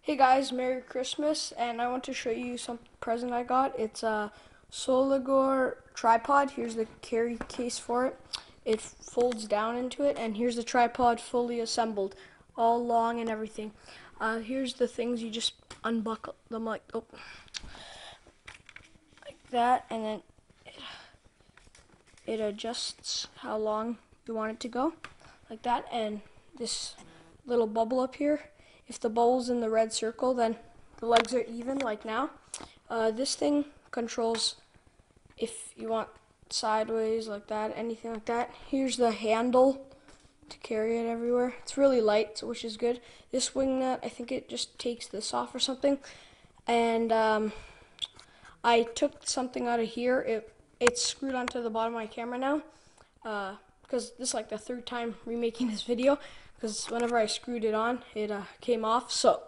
Hey guys, Merry Christmas, and I want to show you some present I got. It's a Soligor tripod. Here's the carry case for it. It folds down into it, and here's the tripod fully assembled, all long and everything. Here's the things. You just unbuckle them like that, and then it adjusts how long you want it to go, like that. And this little bubble up here, if the bubble's in the red circle, then the legs are even, like now. This thing controls if you want sideways, like that, anything like that. Here's the handle to carry it everywhere. It's really light, which is good. This wing nut, I think it just takes this off or something. And I took something out of here. It's screwed onto the bottom of my camera now, because this is like the third time remaking this video, because whenever I screwed it on, it came off. So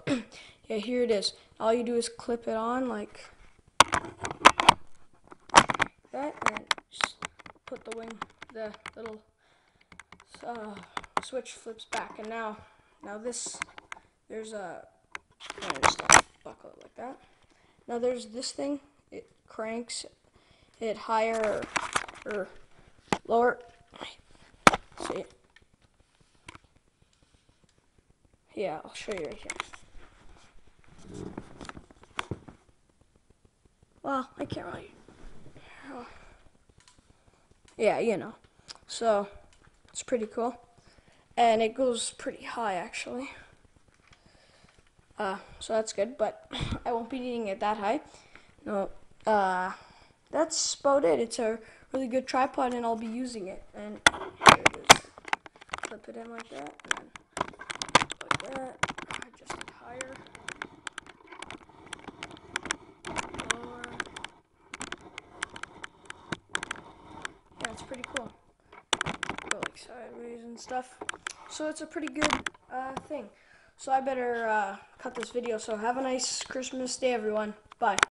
yeah, here it is. All you do is clip it on like that, and then just put the the little switch flips back. And now there's a, just buckle it like that. Now there's this thing. It cranks it higher or lower. See? Yeah, I'll show you right here. Well, I can't really. Yeah, you know. So it's pretty cool, and it goes pretty high actually. So that's good, but I won't be needing it that high. No. That's about it. It's a really good tripod, and I'll be using it. And here it is. Clip it in like that, and then like that. Adjust it higher, lower. Yeah, it's pretty cool. Go like sideways and stuff. So it's a pretty good thing. So I better cut this video. So have a nice Christmas day, everyone. Bye.